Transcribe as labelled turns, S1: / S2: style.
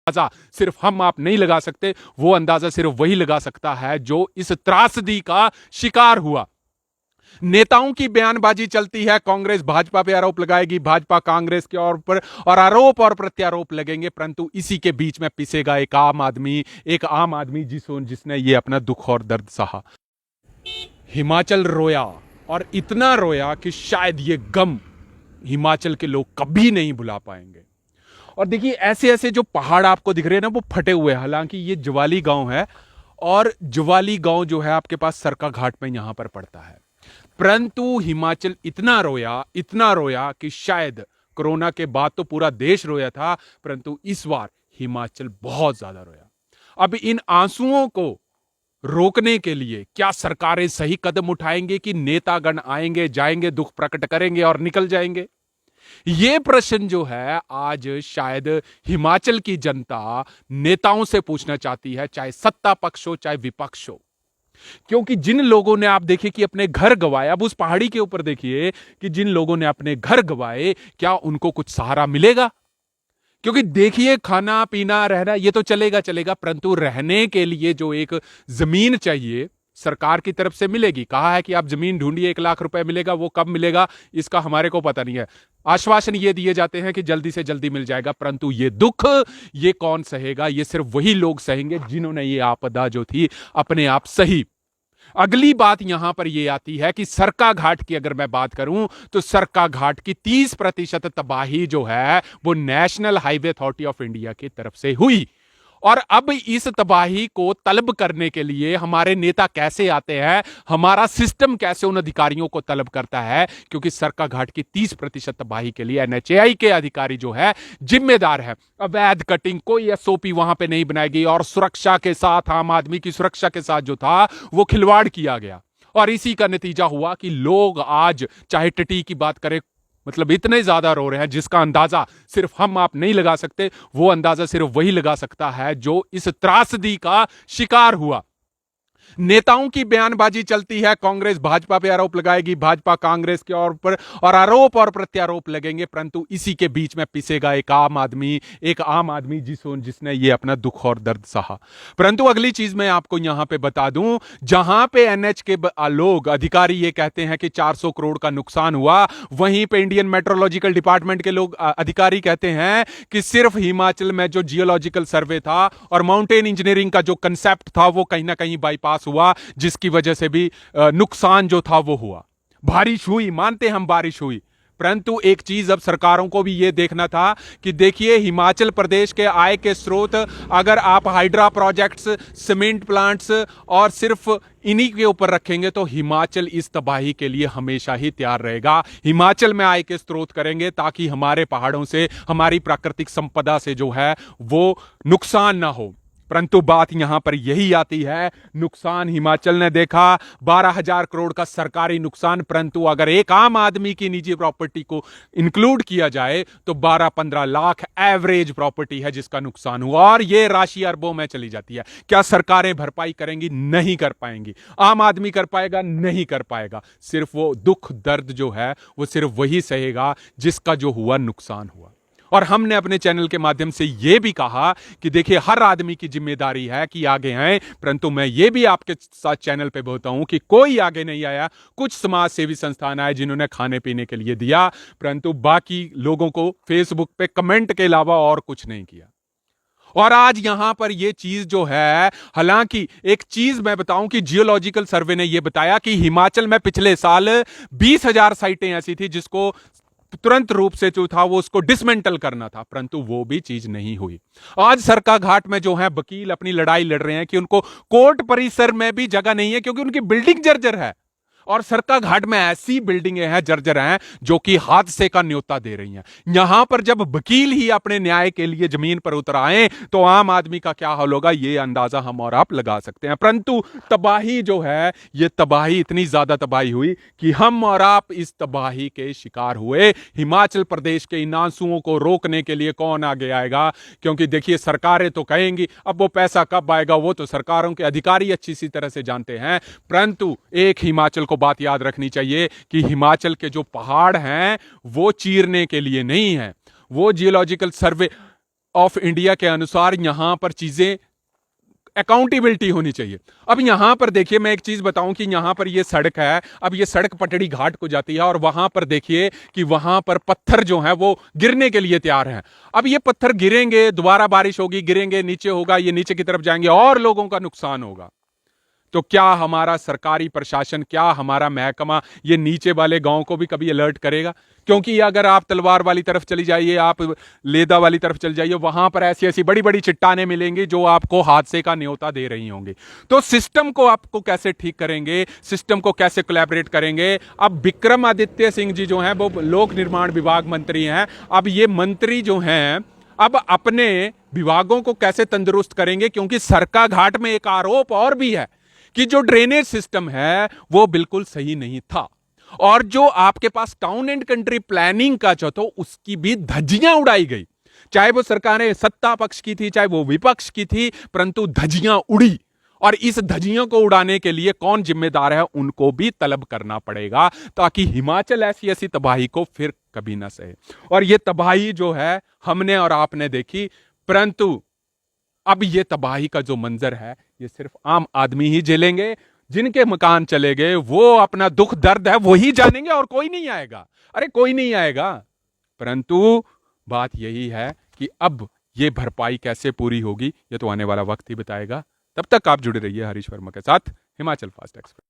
S1: अंदाजा सिर्फ हम आप नहीं लगा सकते, वो अंदाजा सिर्फ वही लगा सकता है जो इस त्रासदी का शिकार हुआ। नेताओं की बयानबाजी चलती है, कांग्रेस भाजपा पे आरोप लगाएगी, भाजपा कांग्रेस के और आरोप और प्रत्यारोप लगेंगे, परंतु इसी के बीच में पिसेगा एक आम आदमी जिसने ये अपना दुख और दर्द सहा। हिमाचल रोया और इतना रोया कि शायद ये गम हिमाचल के लोग कभी नहीं भुला पाएंगे। और देखिए ऐसे ऐसे जो पहाड़ आपको दिख रहे हैं ना, वो फटे हुए हैं। हालांकि ये ज्वाली गांव है और ज्वाली गांव जो है आपके पास सरका घाट में यहां पर पड़ता है, परंतु हिमाचल इतना रोया कि शायद कोरोना के बाद तो पूरा देश रोया था, परंतु इस बार हिमाचल बहुत ज्यादा रोया। अब इन आंसुओं को रोकने के लिए क्या सरकारें सही कदम उठाएंगे कि नेतागण आएंगे जाएंगे, दुख प्रकट करेंगे और निकल जाएंगे? यह प्रश्न जो है आज शायद हिमाचल की जनता नेताओं से पूछना चाहती है, चाहे सत्ता पक्ष हो चाहे विपक्ष हो। क्योंकि जिन लोगों ने आप देखिए कि अपने घर गंवाए, अब उस पहाड़ी के ऊपर देखिए कि जिन लोगों ने अपने घर गंवाए, क्या उनको कुछ सहारा मिलेगा? क्योंकि देखिए खाना पीना रहना ये तो चलेगा, परंतु रहने के लिए जो एक जमीन चाहिए सरकार की तरफ से मिलेगी। कहा है कि आप जमीन ढूंढिए, 1 लाख रुपए मिलेगा, वो कब मिलेगा इसका हमारे को पता नहीं है। आश्वासन ये दिए जाते हैं कि जल्दी से जल्दी मिल जाएगा, परंतु ये दुख ये कौन सहेगा? ये सिर्फ वही लोग सहेंगे जिन्होंने ये आपदा जो थी अपने आप सही। अगली बात यहां पर यह आती है कि सरका घाट की अगर मैं बात करूं तो सरका घाट की 30% तबाही जो है वो national highway authority of India की तरफ से हुई। और अब इस तबाही को तलब करने के लिए हमारे नेता कैसे आते हैं, हमारा सिस्टम कैसे उन अधिकारियों को तलब करता है? क्योंकि सरका घाट की 30% तबाही के लिए एनएचएआई के अधिकारी जो है जिम्मेदार है। अवैध कटिंग कोई एसओपी वहां पे नहीं बनाई गई और सुरक्षा के साथ, आम आदमी की सुरक्षा के साथ जो था वो खिलवाड़ किया गया। और इसी का नतीजा हुआ कि लोग आज चाहे टिटी की बात करें, मतलब इतने ज्यादा रो रहे हैं जिसका अंदाजा सिर्फ हम आप नहीं लगा सकते, वो अंदाजा सिर्फ वही लगा सकता है जो इस त्रासदी का शिकार हुआ। नेताओं की बयानबाजी चलती है, कांग्रेस भाजपा पे आरोप लगाएगी, भाजपा कांग्रेस के और आरोप और प्रत्यारोप लगेंगे, परंतु इसी के बीच में पिसेगा एक आम आदमी जिसने ये अपना दुख और दर्द सहा। परंतु अगली चीज मैं आपको यहां पे बता दूं, जहां पे एनएच के लोग अधिकारी ये कहते हैं कि 400 करोड़ का नुकसान हुआ, वहीं पे इंडियन मेट्रोलॉजिकल डिपार्टमेंट के लोग अधिकारी कहते हैं कि सिर्फ हिमाचल में जो जियोलॉजिकल सर्वे था और माउंटेन इंजीनियरिंग का जो कंसेप्ट था वो कहीं ना कहीं बाईपास हुआ, जिसकी वजह से भी नुकसान जो था वो हुआ। बारिश हुई, मानते हम बारिश हुई, परंतु एक चीज अब सरकारों को भी यह देखना था कि देखिए हिमाचल प्रदेश के आय के स्रोत अगर आप हाइड्रा प्रोजेक्ट्स, सीमेंट प्लांट्स और सिर्फ इन्हीं के ऊपर रखेंगे तो हिमाचल इस तबाही के लिए हमेशा ही तैयार रहेगा। हिमाचल में आय के स्रोत करेंगे ताकि हमारे पहाड़ों से, हमारी प्राकृतिक संपदा से जो है वो नुकसान ना हो। परंतु बात यहां पर यही आती है, नुकसान हिमाचल ने देखा 12,000 करोड़ का सरकारी नुकसान, परंतु अगर एक आम आदमी की निजी प्रॉपर्टी को इंक्लूड किया जाए तो 12-15 लाख एवरेज प्रॉपर्टी है जिसका नुकसान हुआ, और यह राशि अरबों में चली जाती है। क्या सरकारें भरपाई करेंगी? नहीं कर पाएंगी। आम आदमी कर पाएगा? नहीं कर पाएगा। सिर्फ वो दुख दर्द जो है वो सिर्फ वही सहेगा जिसका जो हुआ नुकसान हुआ। और हमने अपने चैनल के माध्यम से यह भी कहा कि देखिए हर आदमी की जिम्मेदारी है कि आगे आए, परंतु मैं यह भी आपके साथ चैनल पे बोलता हूं कि कोई आगे नहीं आया। कुछ समाज सेवी संस्थान आए जिन्होंने खाने पीने के लिए दिया, परंतु बाकी लोगों को फेसबुक पे कमेंट के अलावा और कुछ नहीं किया। और आज यहां पर यह चीज जो है, हालांकि एक चीज मैं बताऊं कि जियोलॉजिकल सर्वे ने यह बताया कि हिमाचल में पिछले साल 20,000 साइटें ऐसी थी जिसको तुरंत रूप से जो था वो उसको डिसमेंटल करना था, परंतु वो भी चीज नहीं हुई। आज सरका घाट में जो है वकील अपनी लड़ाई लड़ रहे हैं कि उनको कोर्ट परिसर में भी जगह नहीं है क्योंकि उनकी बिल्डिंग जर्जर है। और सरका घाट में ऐसी बिल्डिंगें हैं, जर्जर हैं, जो कि हादसे का न्योता दे रही हैं। यहां पर जब वकील ही अपने न्याय के लिए जमीन पर उतर आए तो आम आदमी का क्या हाल होगा, यह अंदाजा हम और आप लगा सकते हैं। परंतु तबाही जो है, यह तबाही इतनी ज्यादा तबाही हुई कि हम और आप इस तबाही के शिकार हुए। हिमाचल प्रदेश के इन आंसुओं को रोकने के लिए कौन आगे आएगा? क्योंकि देखिए सरकारें तो कहेंगी, अब वो पैसा कब आएगा वो तो सरकारों के अधिकारी अच्छी सी तरह से जानते हैं। परंतु एक हिमाचल को बात याद रखनी चाहिए कि हिमाचल के जो पहाड़ हैं वो चीरने के लिए नहीं है, वो जियोलॉजिकल सर्वे ऑफ इंडिया के अनुसार यहां पर चीजें अकाउंटेबिलिटी होनी चाहिए। अब यहां पर देखिए, मैं एक चीज बताऊं कि यहां पर ये सड़क है, अब ये सड़क पटड़ी घाट को जाती है और वहां पर देखिए कि वहां पर पत्थर जो है वो गिरने के लिए तैयार हैं। अब ये पत्थर गिरेंगे, दोबारा बारिश होगी, गिरेंगे, नीचे होगा, ये नीचे की तरफ जाएंगे और लोगों का नुकसान होगा। तो क्या हमारा सरकारी प्रशासन, क्या हमारा महकमा ये नीचे वाले गांव को भी कभी अलर्ट करेगा? क्योंकि अगर आप तलवार वाली तरफ चली जाइए, आप लेदा वाली तरफ चली जाइए, वहां पर ऐसी ऐसी बड़ी बड़ी चट्टानें मिलेंगी जो आपको हादसे का न्योता दे रही होंगी। तो सिस्टम को आपको कैसे ठीक करेंगे, सिस्टम को कैसे कोलैबोरेट करेंगे? अब विक्रमादित्य सिंह जी जो हैं वो लोक निर्माण विभाग मंत्री हैं। अब ये मंत्री जो हैं अब अपने विभागों को कैसे तंदुरुस्त करेंगे? क्योंकि सरका घाट में एक आरोप और भी है कि जो ड्रेनेज सिस्टम है वो बिल्कुल सही नहीं था, और जो आपके पास टाउन एंड कंट्री प्लानिंग का जो तो उसकी भी धज्जियां उड़ाई गई। चाहे वो सरकारें सत्ता पक्ष की थी, चाहे वो विपक्ष की थी, परंतु धज्जियां उड़ी। और इस धज्जियों को उड़ाने के लिए कौन जिम्मेदार है, उनको भी तलब करना पड़ेगा, ताकि हिमाचल ऐसी ऐसी तबाही को फिर कभी ना सहे। और ये तबाही जो है हमने और आपने देखी, परंतु अब ये तबाही का जो मंजर है ये सिर्फ आम आदमी ही झेलेंगे। जिनके मकान चले गए वो अपना दुख दर्द है वो ही जानेंगे, और कोई नहीं आएगा। अरे कोई नहीं आएगा। परंतु बात यही है कि अब ये भरपाई कैसे पूरी होगी, ये तो आने वाला वक्त ही बताएगा। तब तक आप जुड़े रहिए हरीश वर्मा के साथ, हिमाचल फास्ट एक्सप्रेस।